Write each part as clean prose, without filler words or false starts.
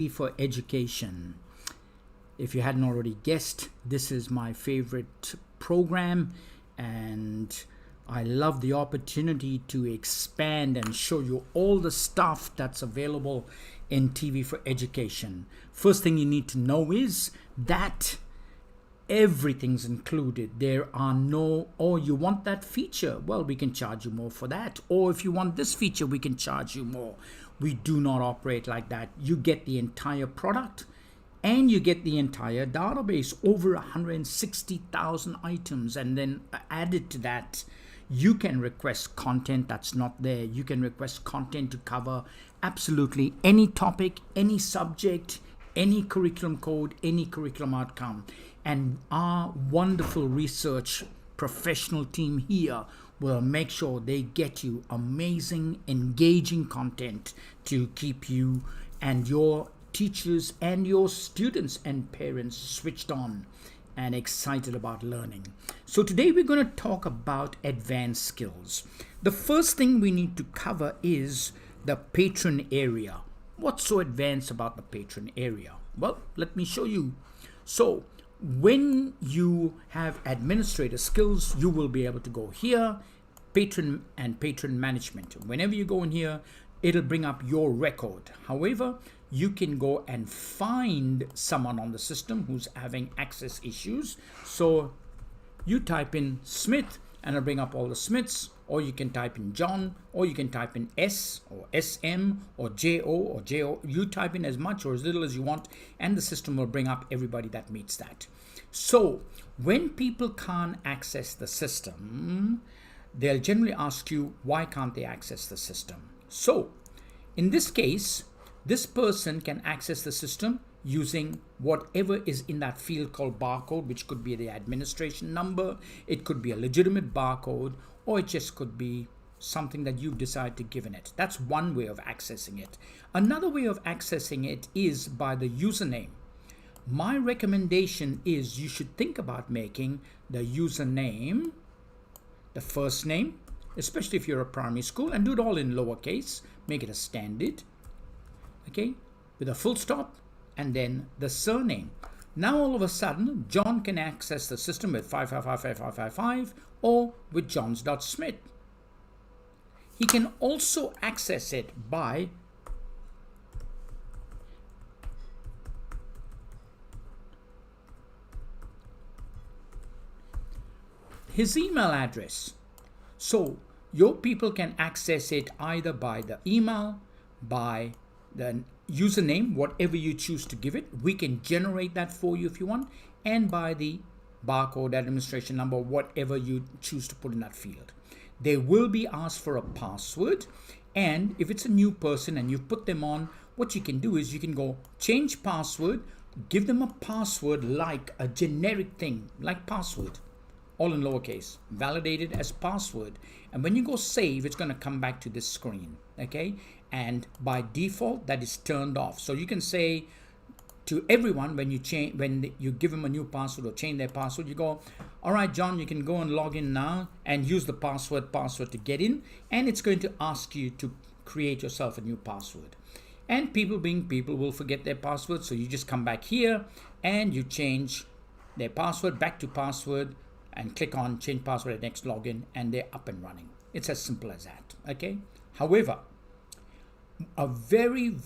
TV4Education. If you hadn't already guessed, this is my favorite program, and I love the opportunity to expand and show you all the stuff that's available in TV4Education. First thing you need to know is that everything's included. There are no, oh, you want that feature? Well, we can charge you more for that. Or if you want this feature, we can charge you more. We do not operate like that. You get the entire product and you get the entire database, over 160,000 items. And then added to that, you can request content that's not there. You can request content to cover absolutely any topic, any subject, any curriculum code, any curriculum outcome. And our wonderful research professional team here will make sure they get you amazing, engaging content to keep you and your teachers and your students and parents switched on and excited about learning. So today we're going to talk about advanced skills. The first thing we need to cover is the Patron Area. What's so advanced about the Patron Area? Well, let me show you. So when you have administrator skills, you will be able to go here, patron and patron management. Whenever you go in here, it'll bring up your record. However, you can go and find someone on the system who's having access issues. So you type in Smith and it'll bring up all the Smiths, or you can type in John, or you can type in S or SM or JO or JO. You type in as much or as little as you want, and the system will bring up everybody that meets that. So when people can't access the system, they'll generally ask you, why can't they access the system? So in this case, this person can access the system using whatever is in that field called barcode, which could be the administration number, it could be a legitimate barcode, or it just could be something that you've decided to give in it. That's one way of accessing it. Another way of accessing it is by the username. My recommendation is you should think about making the username the first name, especially if you're a primary school, and do it all in lowercase. Make it a standard, okay, with a full stop, and then the surname. Now all of a sudden, John can access the system with 5555555 or with johns.smith. He can also access it by his email address. So your people can access it either by the email, by the username, whatever you choose to give it. We can generate that for you if you want, and by the barcode, administration number, whatever you choose to put in that field. They will be asked for a password, and if it's a new person and you put them on, what you can do is you can go change password, give them a password like a generic thing like password, all in lowercase, validated as password. And when you go save, it's going to come back to this screen, okay? And by default, that is turned off. So you can say to everyone when you give them a new password or change their password, you go, all right, John, you can go and log in now and use the password to get in. And it's going to ask you to create yourself a new password. And people being people will forget their password. So you just come back here and you change their password back to password, and click on change password at next login, and they're up and running. It's as simple as that, okay? However, a very,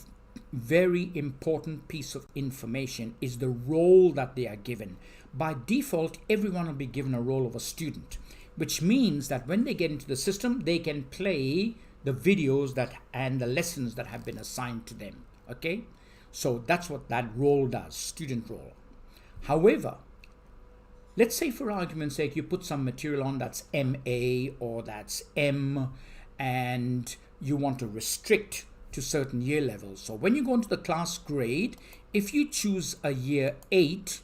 very important piece of information is the role that they are given. By default, everyone will be given a role of a student, which means that when they get into the system, they can play the videos and the lessons that have been assigned to them, okay? So that's what that role does, student role. However, let's say for argument's sake, you put some material on that's MA or that's M, and you want to restrict to certain year levels. So when you go into the class grade, if you choose a year 8,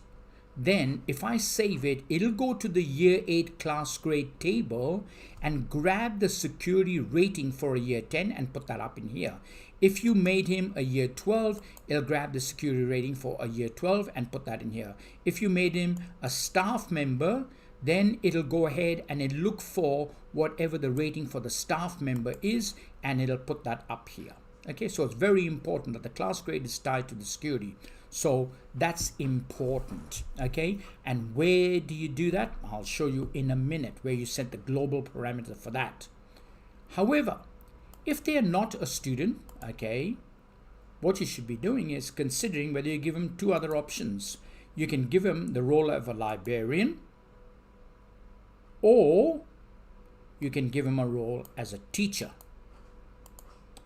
then if I save it, it'll go to the year 8 class grade table and grab the security rating for a year 10 and put that up in here. If you made him a year 12, it'll grab the security rating for a year 12 and put that in here. If you made him a staff member, then it'll go ahead and it'll look for whatever the rating for the staff member is, and it'll put that up here. Okay, so it's very important that the class grade is tied to the security. So that's important. Okay, and where do you do that? I'll show you in a minute where you set the global parameter for that. However, if they are not a student, okay, what you should be doing is considering whether you give them two other options. You can give them the role of a librarian, or you can give them a role as a teacher.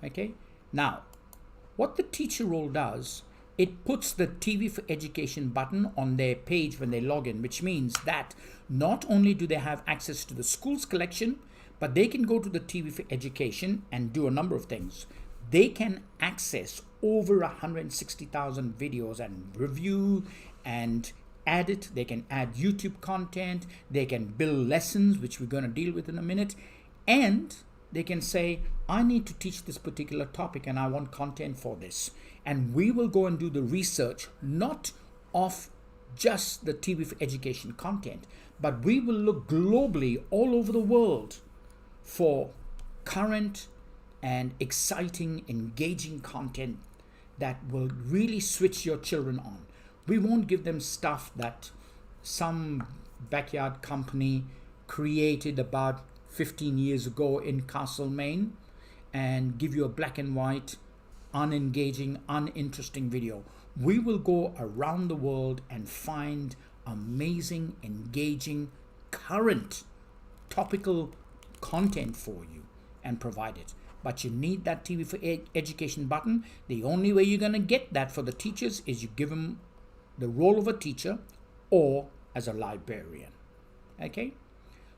Okay, now what the teacher role does, it puts the TV4Education button on their page when they log in, which means that not only do they have access to the school's collection, but they can go to the TV4Education and do a number of things. They can access over 160,000 videos and review and add it. They can add YouTube content. They can build lessons, which we're going to deal with in a minute. And they can say, I need to teach this particular topic and I want content for this. And we will go and do the research, not of just the TV4Education content, but we will look globally all over the world for current and exciting, engaging content that will really switch your children on. We won't give them stuff that some backyard company created about 15 years ago in Castlemaine and give you a black and white, unengaging, uninteresting video. We will go around the world and find amazing, engaging, current, topical content for you and provide it. But you need that TV4Education button. The only way you're going to get that for the teachers is you give them the role of a teacher or as a librarian. Okay,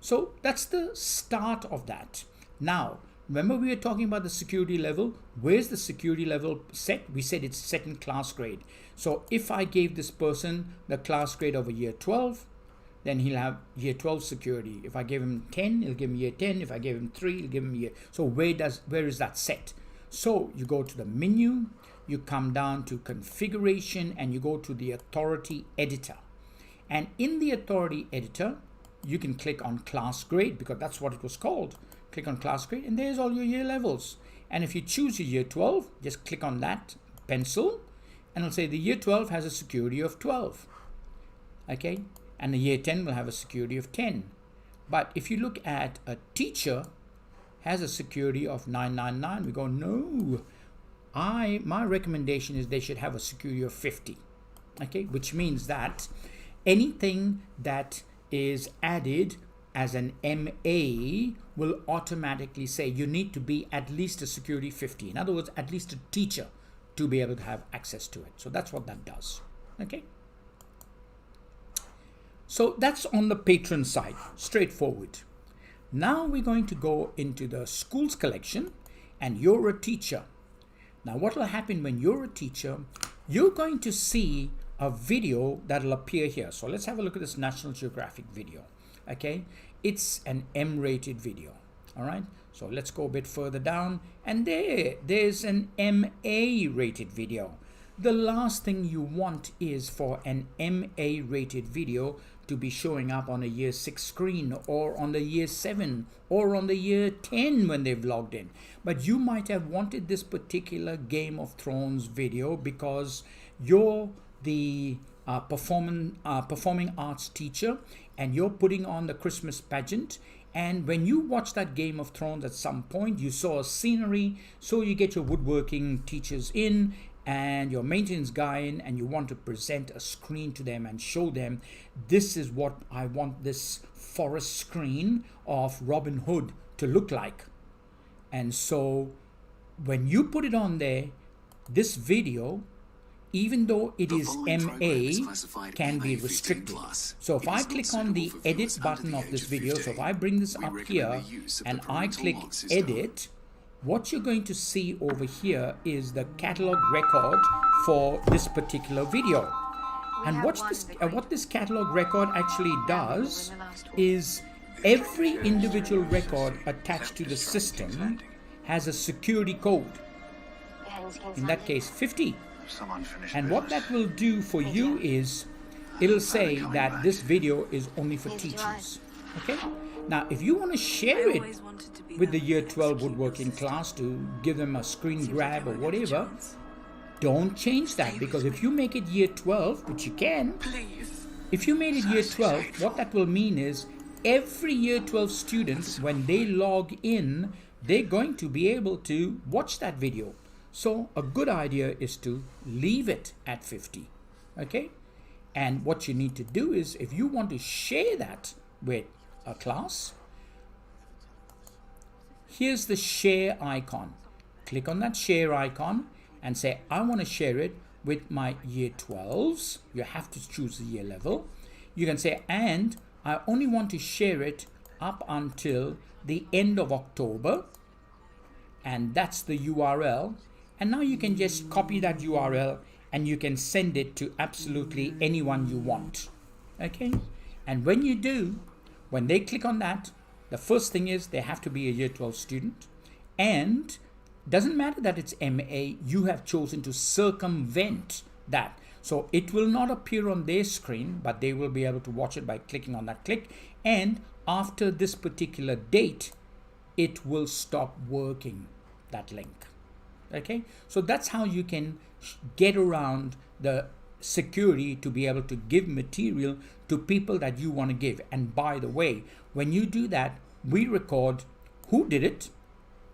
so that's the start of that. Now, remember we were talking about the security level. Where's the security level set? We said it's set in class grade. So if I gave this person the class grade of a year 12, then he'll have year 12 security. If I gave him 10, he'll give him year 10. If I gave him 3, he'll give him year. So where is that set? So you go to the menu, you come down to configuration, and you go to the authority editor. And in the authority editor, you can click on class grade, because that's what it was called. Click on class grade, and there's all your year levels. And if you choose your year 12, just click on that pencil, and it'll say the year 12 has a security of 12. Okay, and the year 10 will have a security of 10. But if you look at a teacher has a security of 999, we go, no, my recommendation is they should have a security of 50. Okay, which means that anything that is added as an MA will automatically say you need to be at least a security 50. In other words, at least a teacher to be able to have access to it. So that's what that does. Okay. So that's on the patron side, straightforward. Now we're going to go into the schools collection, and you're a teacher. Now what will happen when you're a teacher, you're going to see a video that'll appear here. So let's have a look at this National Geographic video. Okay, it's an M-rated video. All right, so let's go a bit further down, and there's an MA rated video. The last thing you want is for an MA rated video to be showing up on a year 6 screen, or on the year 7, or on the year 10 when they've logged in. But you might have wanted this particular Game of Thrones video because you're the performing arts teacher, and you're putting on the Christmas pageant, and when you watch that Game of Thrones at some point, you saw a scenery, so you get your woodworking teachers in and your maintenance guy in, and you want to present a screen to them and show them, this is what I want this forest screen of Robin Hood to look like. And so when you put it on there, this video, even though it is MA, can be restricted. So if I click on the edit button of this video, so if I bring this up here and I click edit, what you're going to see over here is the catalog record for this particular video. And what this catalog record actually does is every individual record attached to the system has a security code. In that case, 50. And what that will do for you is it'll say that this video is only for teachers. Okay, Now, if you want to share it with the Year 12 woodworking class to give them a screen grab or whatever, don't change that, because if you make it Year 12, which you can, if you made it Year 12, what that will mean is every Year 12 student, when they log in, they're going to be able to watch that video. So a good idea is to leave it at 50, okay? And what you need to do is, if you want to share that with a class, here's the share icon. Click on that share icon and say, I want to share it with my Year 12s. You have to choose the year level. You can say, and I only want to share it up until the end of October. And that's the URL. And now you can just copy that URL and you can send it to absolutely anyone you want. Okay? And when you do, when they click on that, the first thing is they have to be a Year 12 student, and doesn't matter that it's MA, you have chosen to circumvent that. So it will not appear on their screen, but they will be able to watch it by clicking on that click. And after this particular date, it will stop working, that link. Okay, so that's how you can get around the security to be able to give material to people that you want to give. And by the way, when you do that, we record who did it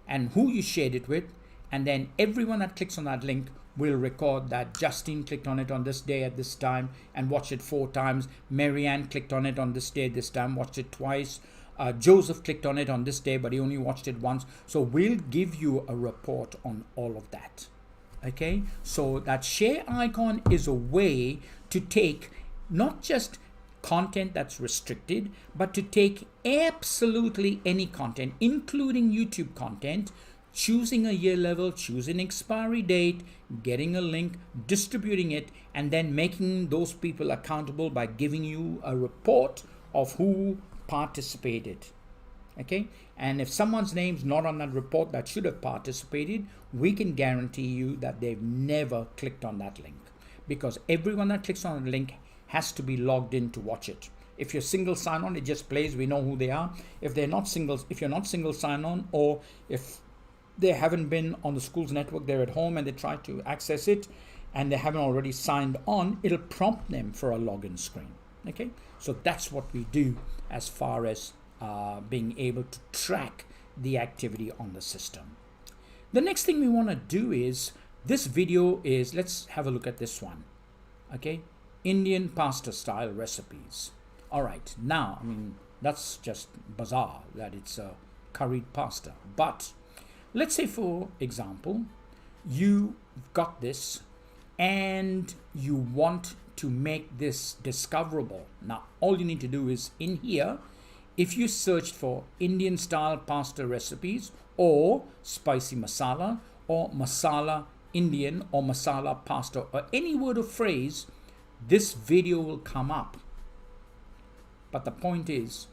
and who you shared it with, and then everyone that clicks on that link will record that Justine clicked on it on this day at this time and watched it 4 times. Marianne clicked on it on this day this time, watched it twice. Joseph clicked on it on this day, but he only watched it once. So we'll give you a report on all of that. Okay, so that share icon is a way to take not just content that's restricted, but to take absolutely any content, including YouTube content, choosing a year level, choosing expiry date, getting a link, distributing it, and then making those people accountable by giving you a report of who participated. Okay, and if someone's name's not on that report that should have participated, we can guarantee you that they've never clicked on that link, because everyone that clicks on the link has to be logged in to watch it. If you're single sign-on, it just plays, we know who they are. If they're not single, if you're not single sign-on, or if they haven't been on the school's network, they're at home and they try to access it and they haven't already signed on, it'll prompt them for a login screen. Okay, so that's what we do as far as being able to track the activity on the system. The next thing we want to do is, this video is, let's have a look at this one. Okay, Indian pasta style recipes. All right, now, I mean, that's just bizarre that it's a curried pasta. But let's say, for example, you got this and you want to make this discoverable. Now, all you need to do is in here, if you searched for Indian style pasta recipes or spicy masala or masala Indian or masala pasta or any word or phrase, this video will come up. But the point is,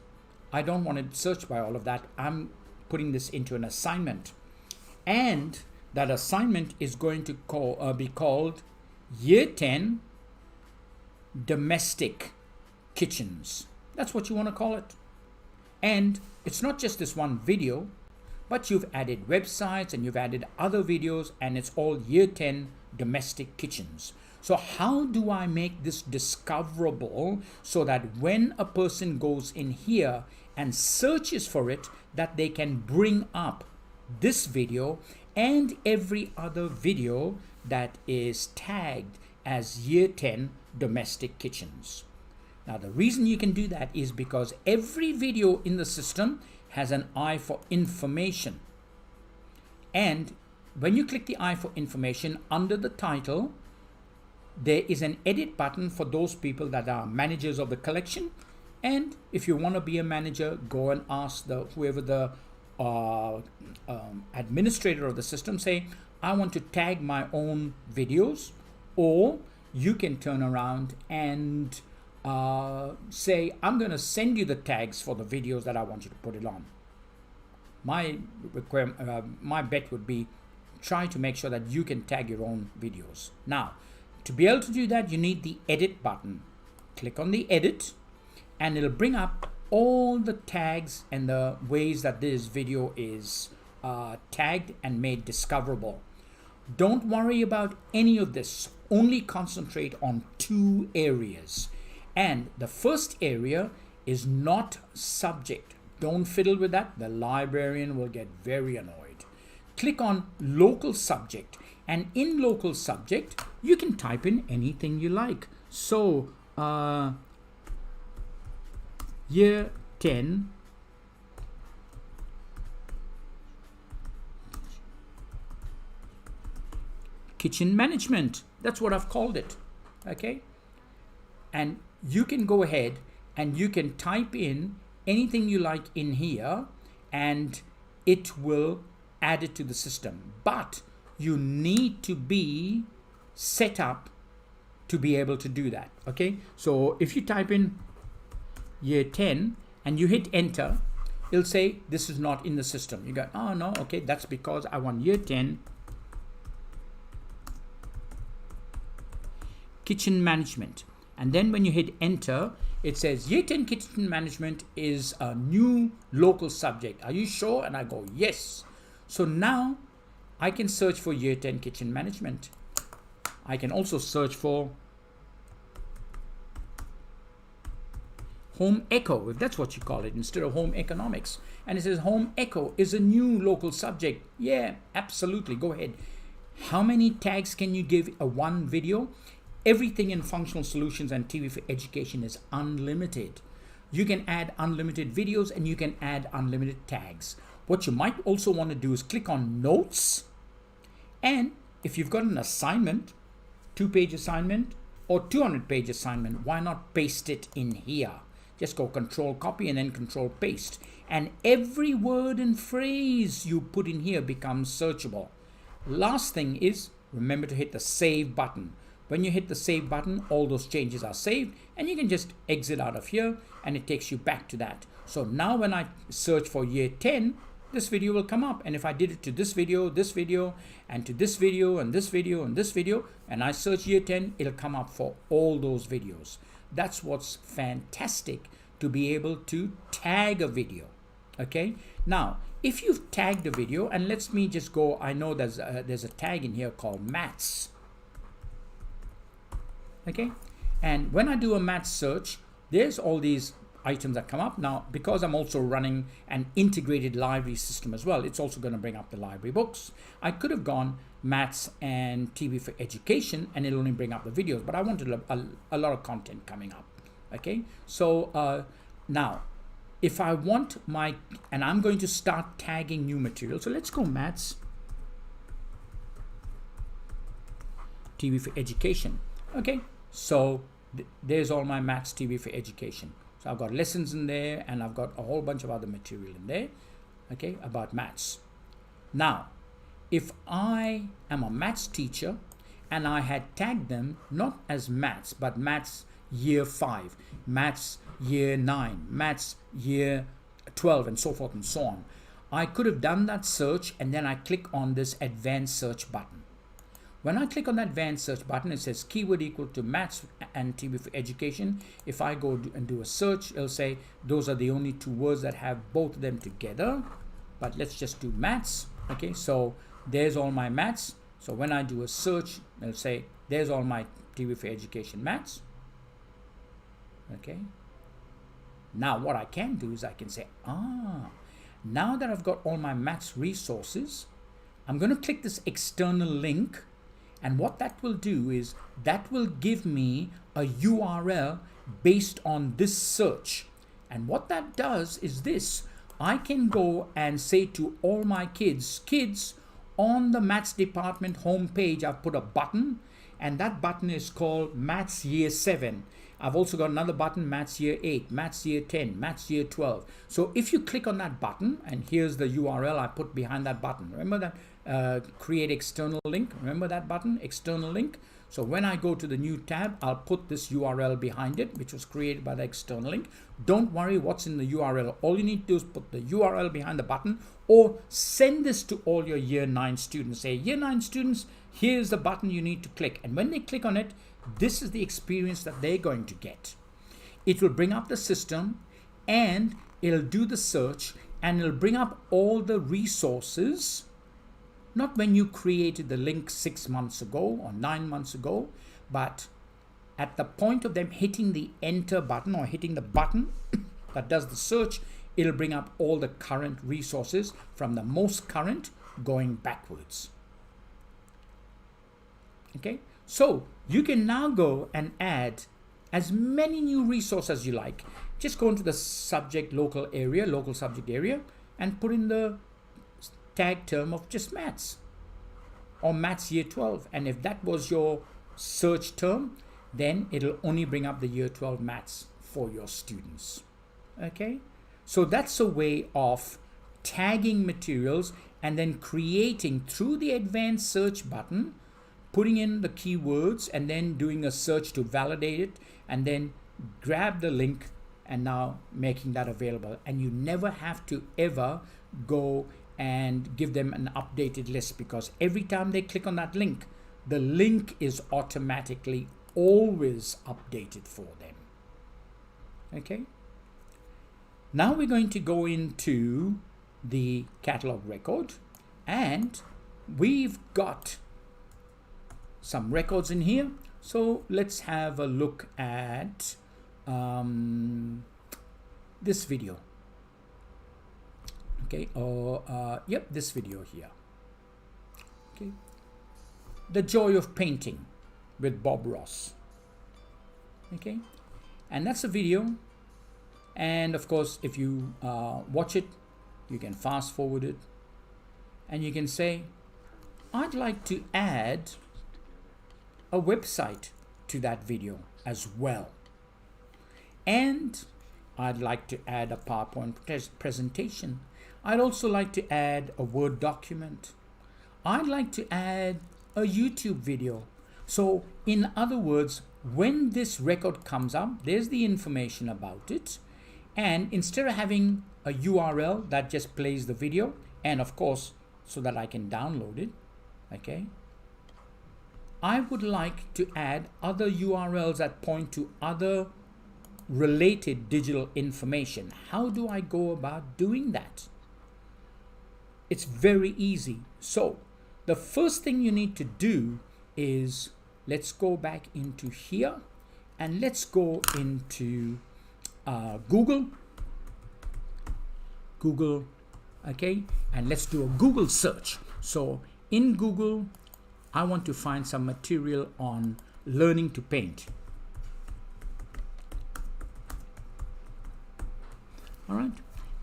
I don't want to search by all of that. I'm putting this into an assignment, and that assignment is going to be called Year 10 Domestic Kitchens. That's what you want to call it. And it's not just this one video, but you've added websites and you've added other videos, and it's all Year 10 Domestic Kitchens. So how do I make this discoverable so that when a person goes in here and searches for it, that they can bring up this video and every other video that is tagged as Year 10 Domestic Kitchens? Now, the reason you can do that is because every video in the system has an eye for information. And when you click the eye for information, under the title, there is an edit button for those people that are managers of the collection. And if you want to be a manager, go and ask whoever the administrator of the system, say, I want to tag my own videos. Or you can turn around and say, I'm going to send you the tags for the videos that I want you to put it on. My bet would be, try to make sure that you can tag your own videos. Now, to be able to do that, you need the edit button. Click on the edit and it'll bring up all the tags and the ways that this video is tagged and made discoverable. Don't worry about any of this. Only concentrate on 2 areas. And the first area is not subject. Don't fiddle with that. The librarian will get very annoyed. Click on local subject. And in local subject, you can type in anything you like. So, year 10, kitchen management. That's what I've called it. Okay. And you can go ahead and you can type in anything you like in here and it will add it to the system. But you need to be set up to be able to do that. Okay. So if you type in year 10 and you hit enter, it'll say this is not in the system. You go, oh no, okay, that's because I want year 10 kitchen management. And then when you hit enter, it says year 10 kitchen management is a new local subject. Are you sure? And I go, yes. So now I can search for year 10 kitchen management. I can also search for home eco, if that's what you call it, instead of home economics. And it says home eco is a new local subject. Yeah, absolutely. Go ahead. How many tags can you give a one video? Everything in Functional Solutions and TV4Education is unlimited. You can add unlimited videos and you can add unlimited tags. What you might also want to do is click on notes. And if you've got an assignment, 2-page assignment or 200-page assignment, why not paste it in here? Just go control copy and then control paste. And every word and phrase you put in here becomes searchable. Last thing is remember to hit the save button. When you hit the save button, all those changes are saved and you can just exit out of here and it takes you back to that. So now when I search for year 10, this video will come up. And if I did it to this video, and to this video, and this video, and this video, and I search year 10, it'll come up for all those videos. That's what's fantastic, to be able to tag a video. Okay. Now, if you've tagged a video, and let me just go, I know there's a tag in here called maths. Okay, and when I do a math search, there's all these items that come up. Now, because I'm also running an integrated library system as well, it's also going to bring up the library books. I could have gone maths and TV4Education and it'll only bring up the videos, but I wanted a lot of content coming up. Okay, so now if I want and I'm going to start tagging new material. So let's go maths, TV4Education. Okay, so there's all my maths TV4Education. So I've got lessons in there and I've got a whole bunch of other material in there, okay, about maths. Now, if I am a maths teacher and I had tagged them not as maths, but maths year 5, maths year 9, maths year 12, and so forth and so on, I could have done that search and then I click on this advanced search button. When I click on that advanced search button, it says keyword equal to maths and TV4Education. If I go and do a search, it'll say those are the only 2 words that have both of them together. But let's just do maths. Okay, so there's all my maths. So when I do a search, it'll say there's all my TV4Education maths. Okay. Now what I can do is I can say, now that I've got all my maths resources, I'm going to click this external link. And what that will do is that will give me a URL based on this search. And what that does is this. I can go and say to all my kids, on the maths department homepage, I've put a button, and that button is called Maths Year 7. I've also got another button, Maths Year 8, Maths Year 10, Maths Year 12. So if you click on that button, and here's the URL I put behind that button. Remember that? Create external link. Remember that button, external link? So when I go to the new tab, I'll put this URL behind it, which was created by the external link. Don't worry what's in the URL. All you need to do is put the URL behind the button, or send this to all your year 9 students. Say, year 9 students, here's the button you need to click. And when they click on it, this is the experience that they're going to get. It will bring up the system. and it'll do the search and it'll bring up all the resources, not when you created the link 6 months ago or 9 months ago, but at the point of them hitting the enter button or hitting the button that does the search, it'll bring up all the current resources from the most current going backwards. Okay, so you can now go and add as many new resources as you like. Just go into the subject local subject area, and put in the tag term of just maths or maths year 12. And if that was your search term, then it'll only bring up the year 12 maths for your students. Okay, so that's a way of tagging materials and then creating through the advanced search button, putting in the keywords and then doing a search to validate it, and then grab the link and now making that available. And you never have to ever go and give them an updated list, because every time they click on that link, the link is automatically always updated for them. Okay, now we're going to go into the catalog record, and we've got some records in here. So let's have a look at this video. Okay, or yep, this video here. Okay, The Joy of Painting with Bob Ross. Okay, and that's a video, and of course if you watch it, you can fast forward it and you can say, I'd like to add a website to that video as well, and I'd like to add a PowerPoint presentation. I'd also like to add a Word document. I'd like to add a YouTube video. So in other words, when this record comes up, there's the information about it, and instead of having a URL that just plays the video, and of course so that I can download it, okay, I would like to add other URLs that point to other related digital information. How do I go about doing that? It's very easy. So the first thing you need to do is, let's go back into here and let's go into Google, okay, and let's do a Google search. So in Google, I want to find some material on learning to paint. All right,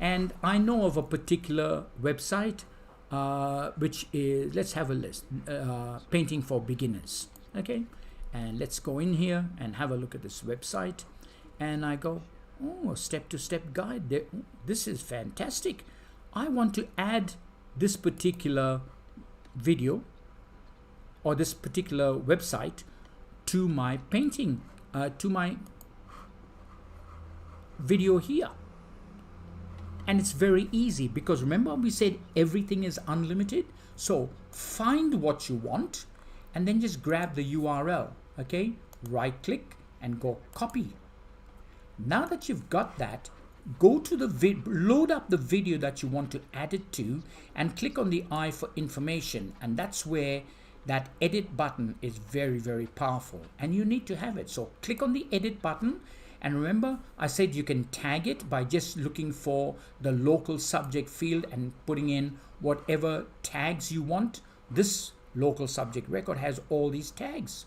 and I know of a particular website which is, let's have a list, painting for beginners. Okay, and let's go in here and have a look at this website, and I go, oh, a step-to-step guide there. This is fantastic. I want to add this particular video or this particular website to my painting, to my video here. And it's very easy, because remember we said everything is unlimited. So find what you want and then just grab the URL. Okay, right click and go copy. Now that you've got that, go to the load up the video that you want to add it to and click on the I for information, and that's where that edit button is very, very powerful, and you need to have it. So click on the edit button, and remember I said you can tag it by just looking for the local subject field and putting in whatever tags you want. This local subject record has all these tags,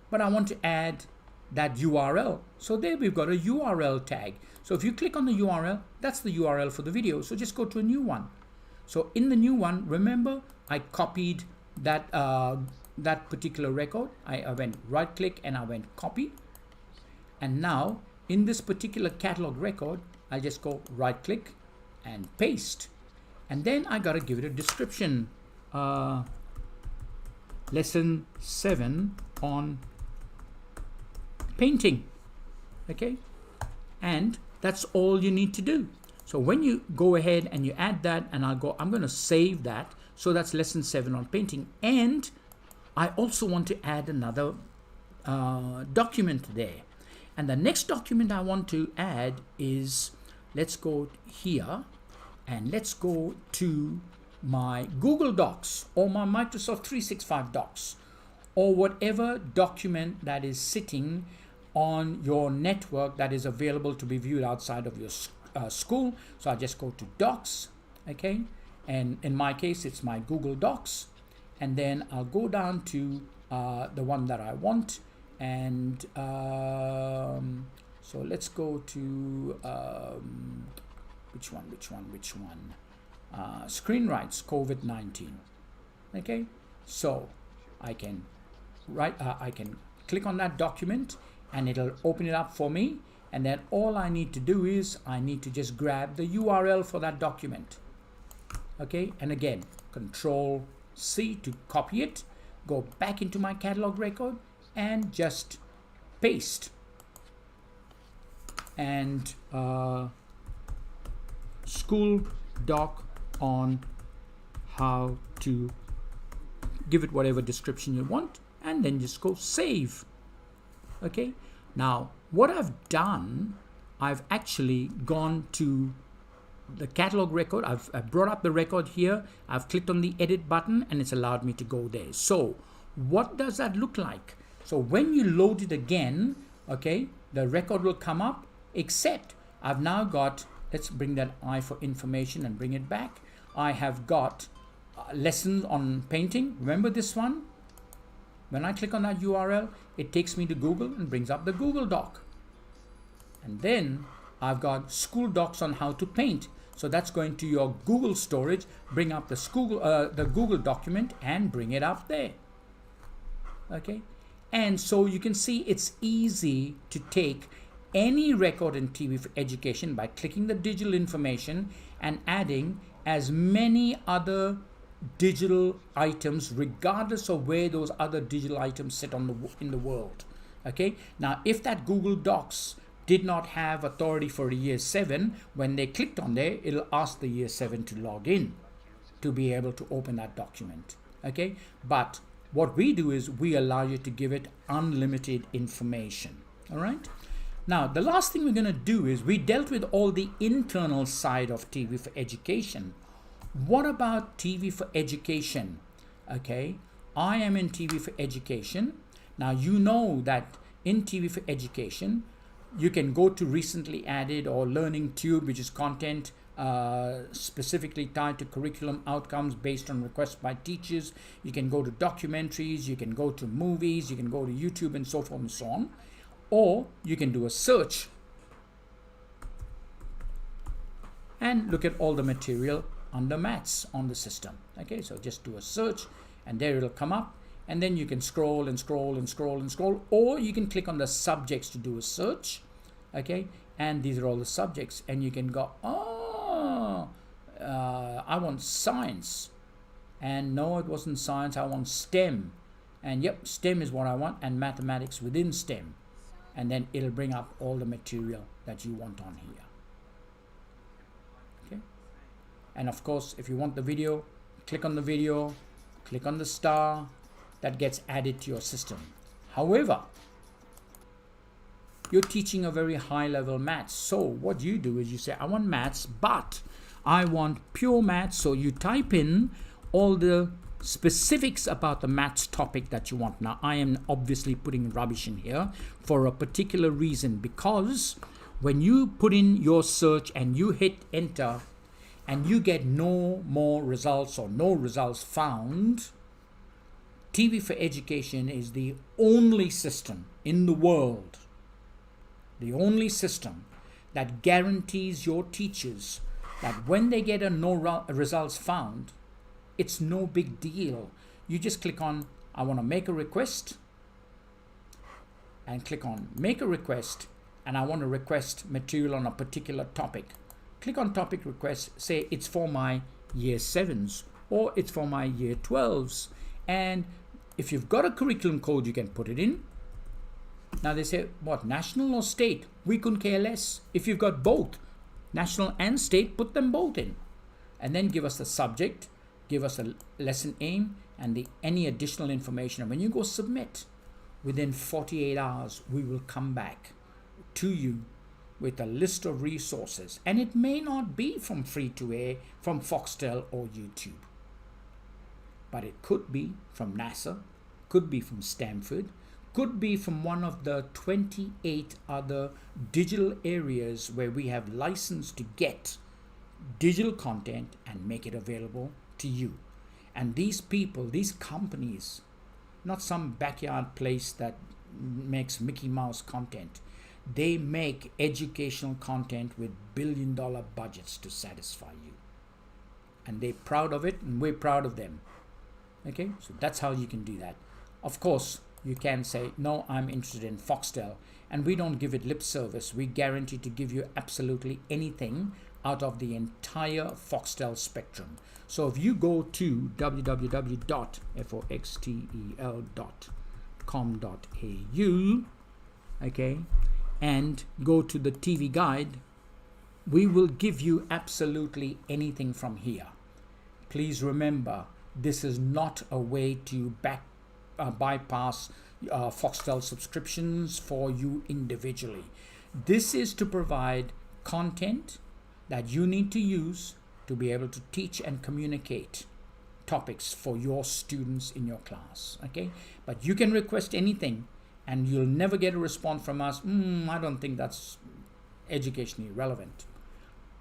but I want to add that URL. So there we've got a URL tag. So if you click on the URL, that's the URL for the video. So just go to a new one. So in the new one, remember I copied that that particular record. I went right click and I went copy. And now in this particular catalog record, I just go right click and paste. And then I got to give it a description. Lesson 7 on painting. Okay, and that's all you need to do. So when you go ahead and you add that, and I'm going to save that. So that's lesson 7 on painting. And I also want to add another document there. And the next document I want to add is let's go here and let's go to my Google Docs or my Microsoft 365 Docs or whatever document that is sitting on your network that is available to be viewed outside of your school. So I just go to Docs, okay, and in my case it's my Google Docs, and then I'll go down to the one that I want, and so let's go to which one? Screen rights COVID-19. Okay, so I can I can click on that document and it'll open it up for me, and then all I need to do is I need to just grab the URL for that document. Okay, and again Control C to copy it, go back into my catalog record and just paste, and school doc on how to give it whatever description you want, and then just go save. Okay, now what I've done, I've actually gone to the catalog record. I've brought up the record here, I've clicked on the edit button, and it's allowed me to go there. So what does that look like? So when you load it again, okay, the record will come up, except I've now got, let's bring that I for information and bring it back. I have got lessons on painting. Remember this one? When I click on that URL, it takes me to Google and brings up the Google Doc. And then I've got school docs on how to paint. So that's going to your Google storage, bring up the Google document and bring it up there. Okay. And so you can see it's easy to take any record in TV4Education by clicking the digital information and adding as many other digital items regardless of where those other digital items sit in the world. Okay, now if that Google Docs did not have authority for a year 7, when they clicked on there, it'll ask the year 7 to log in to be able to open that document. Okay, but what we do is we allow you to give it unlimited information. All right, now the last thing we're going to do is we dealt with all the internal side of TV4Education. What about TV4Education? Okay, I am in TV4Education. Now you know that in TV4Education you can go to recently added or learning tube, which is content specifically tied to curriculum outcomes based on requests by teachers. You can go to documentaries, you can go to movies, you can go to YouTube and so forth and so on, or you can do a search and look at all the material under maths on the system. Okay, so just do a search and there it'll come up, and then you can scroll and scroll and scroll and scroll, or you can click on the subjects to do a search. Okay, and these are all the subjects, and you can go, oh, I want science, and no, it wasn't science, I want STEM, and yep, STEM is what I want, and mathematics within STEM, and then it'll bring up all the material that you want on here. Okay, and of course if you want the video, click on the video, click on the star, that gets added to your system. However, you're teaching a very high level maths, so what you do is you say, I want maths, but I want pure maths. So you type in all the specifics about the maths topic that you want. Now I am obviously putting rubbish in here for a particular reason, because when you put in your search and you hit enter and you get no more results or no results found, TV4Education is the only system in the world, the only system that guarantees your teachers that when they get a no results found, it's no big deal. You just click on, I want to make a request, and click on make a request, and I want to request material on a particular topic. Click on topic request, say it's for my year 7s or it's for my year 12s. And if you've got a curriculum code, you can put it in. Now they say, what, national or state? We couldn't care less. If you've got both, national and state, put them both in. And then give us the subject, give us a lesson aim, and any additional information. And when you go submit, within 48 hours, we will come back to you with a list of resources, and it may not be from free to air, from Foxtel or YouTube, but it could be from NASA, could be from Stanford, could be from one of the 28 other digital areas where we have license to get digital content and make it available to you. And these people, these companies, not some backyard place that makes Mickey Mouse content. They make educational content with billion-dollar budgets to satisfy you. And they're proud of it, and we're proud of them. Okay, so that's how you can do that. Of course, you can say, no, I'm interested in Foxtel, and we don't give it lip service. We guarantee to give you absolutely anything out of the entire Foxtel spectrum. So if you go to www.foxtel.com.au, okay, and go to the TV guide, we will give you absolutely anything from here. Please remember, this is not a way to bypass Foxtel subscriptions for you individually. This is to provide content that you need to use to be able to teach and communicate topics for your students in your class. Okay, but you can request anything and you'll never get a response from us. I don't think that's educationally relevant.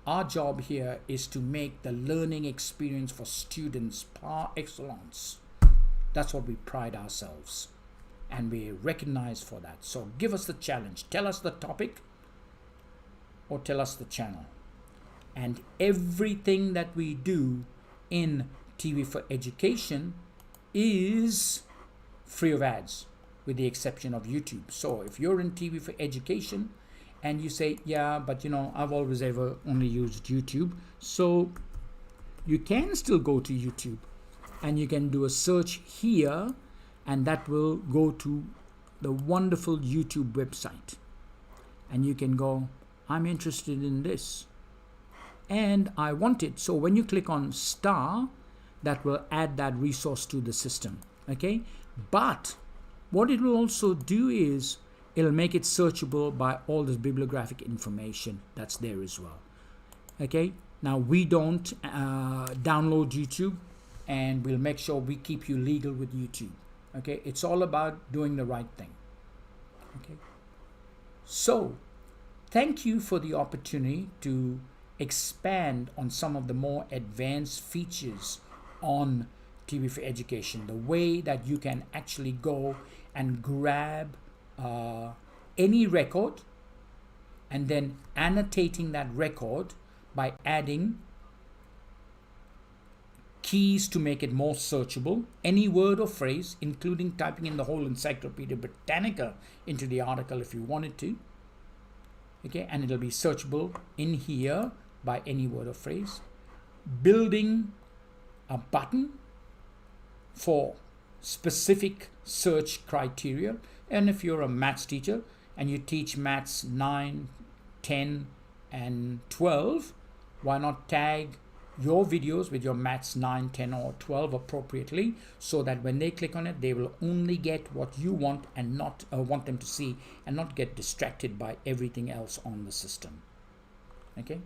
Our job here is to make the learning experience for students par excellence. That's what we pride ourselves, and we recognize for that. So give us the challenge. Tell us the topic or tell us the channel. And everything that we do in TV4Education is free of ads, with the exception of YouTube. So if you're in TV4Education and you say, yeah, but I've always only used YouTube, so you can still go to YouTube and you can do a search here, and that will go to the wonderful YouTube website, and you can go, I'm interested in this and I want it. So when you click on star, that will add that resource to the system. Okay, but what it will also do is it'll make it searchable by all this bibliographic information that's there as well. Okay, now we don't download YouTube, and we'll make sure we keep you legal with YouTube. Okay, it's all about doing the right thing. Okay, so thank you for the opportunity to expand on some of the more advanced features on TV4Education, the way that you can actually go and grab any record and then annotating that record by adding keys to make it more searchable, any word or phrase, including typing in the whole Encyclopedia Britannica into the article if you wanted to. Okay, and it'll be searchable in here by any word or phrase. Building a button for specific search criteria. And if you're a maths teacher and you teach maths 9, 10, and 12, why not tag your videos with your maths 9, 10, or 12 appropriately, so that when they click on it, they will only get what you want and not want them to see, and not get distracted by everything else on the system. Okay,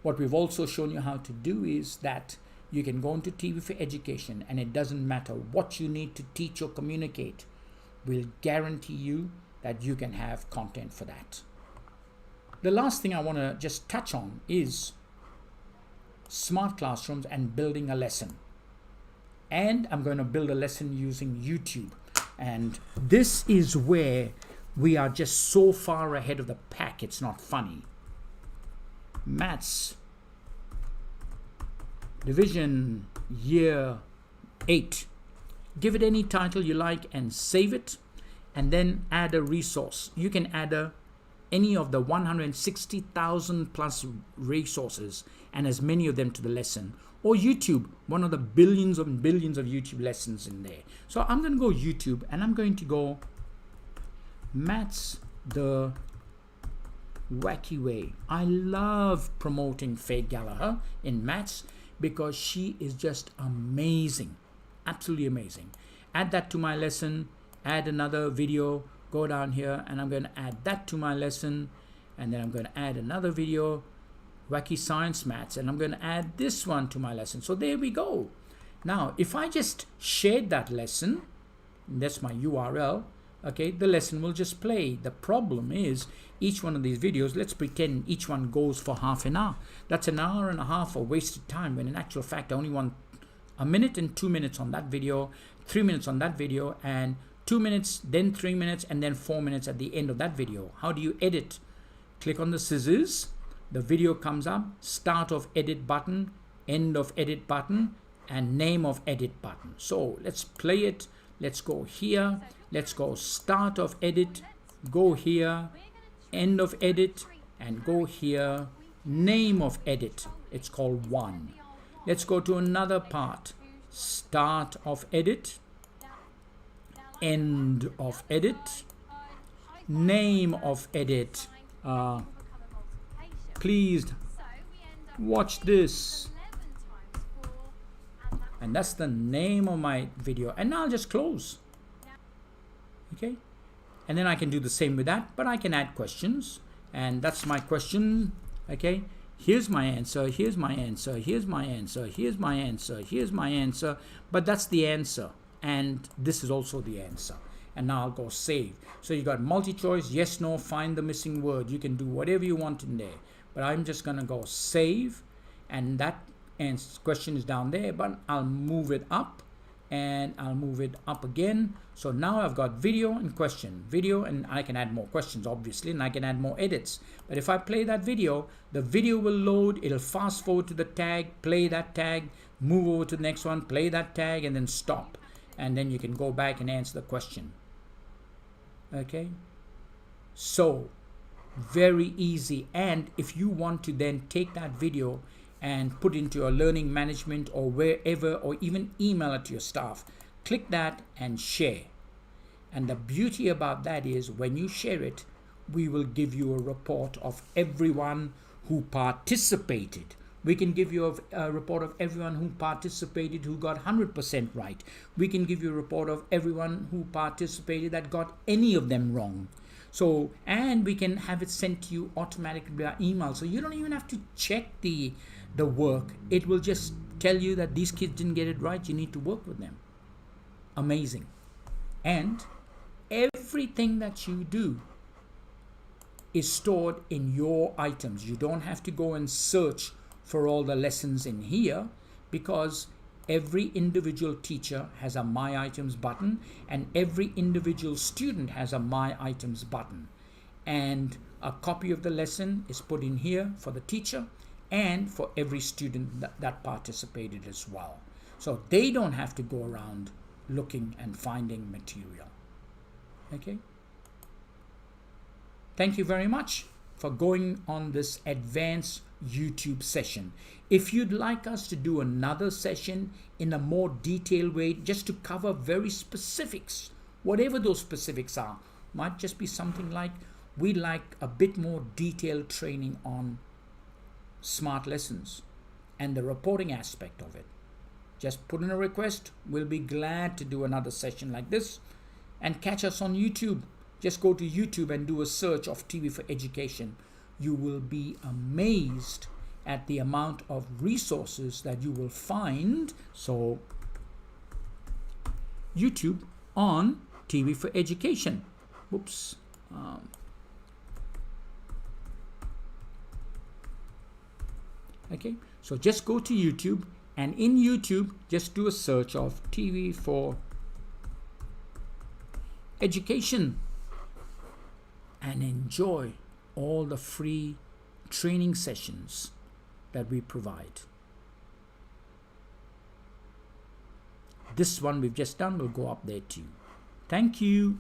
what we've also shown you how to do is that you can go into TV4Education, and it doesn't matter what you need to teach or communicate, we'll guarantee you that you can have content for that. The last thing I want to just touch on is smart classrooms and building a lesson. And I'm going to build a lesson using YouTube. And this is where we are just so far ahead of the pack, it's not funny. Maths Division Year 8. Give it any title you like and save it, and then add a resource. You can add any of the 160,000 plus resources and as many of them to the lesson, or YouTube, one of the billions and billions of YouTube lessons in there. So I'm going to go YouTube, and I'm going to go Maths the Wacky Way. I love promoting Faye Gallagher in maths because she is just amazing, absolutely amazing. Add that to my lesson, add another video, go down here, and I'm going to add that to my lesson, and then I'm going to add another video, Wacky Science Maths, and I'm going to add this one to my lesson. So there we go. Now if I just shared that lesson, that's my URL, okay, the lesson will just play. The problem is each one of these videos, let's pretend each one goes for half an hour. That's an hour and a half of wasted time, when in actual fact I only want a minute and 2 minutes on that video, 3 minutes on that video, and 2 minutes, then 3 minutes, and then 4 minutes at the end of that video. How do you edit? Click on the scissors, the video comes up, start of edit button, end of edit button, and name of edit button. So let's play it. Let's go here, let's go start of edit, go here, end of edit, and go here, name of edit. It's called 1. Let's go to another part, start of edit, end of edit, name of edit. Please watch this. And that's the name of my video. And now I'll just close. Okay. And then I can do the same with that, but I can add questions. And that's my question. Okay. Here's my answer. Here's my answer. Here's my answer. Here's my answer. Here's my answer. But that's the answer. And this is also the answer. And now I'll go save. So you got multi-choice, yes, no, find the missing word. You can do whatever you want in there. But I'm just going to go save. And that question is down there, but I'll move it up, and I'll move it up again. So now I've got video and question, video, and I can add more questions obviously, and I can add more edits. But if I play that video, the video will load, it'll fast forward to the tag, play that tag, move over to the next one, play that tag, and then stop, and then you can go back and answer the question. Okay, so very easy. And if you want to then take that video and put into your learning management or wherever, or even email it to your staff, click that and share. And the beauty about that is when you share it, we will give you a report of everyone who participated. We can give you a report of everyone who participated who got 100% right. We can give you a report of everyone who participated that got any of them wrong. So, and we can have it sent to you automatically by email. So you don't even have to check the work. It will just tell you that these kids didn't get it right. You need to work with them. Amazing. And everything that you do is stored in your items. You don't have to go and search for all the lessons in here, because every individual teacher has a My Items button, and every individual student has a My Items button. And a copy of the lesson is put in here for the teacher and for every student that participated as well. So they don't have to go around looking and finding material. Okay? Thank you very much for going on this advanced YouTube session. If you'd like us to do another session in a more detailed way, just to cover very specifics, whatever those specifics are, might just be something like, we'd like a bit more detailed training on smart lessons and the reporting aspect of it. Just put in a request. We'll be glad to do another session like this. And catch us on YouTube. Just go to YouTube and do a search of TV4Education. You will be amazed at the amount of resources that you will find. So YouTube on TV4Education. Whoops. Okay, so just go to YouTube, and in YouTube just do a search of TV4Education and enjoy all the free training sessions that we provide. This one we've just done will go up there too. Thank you.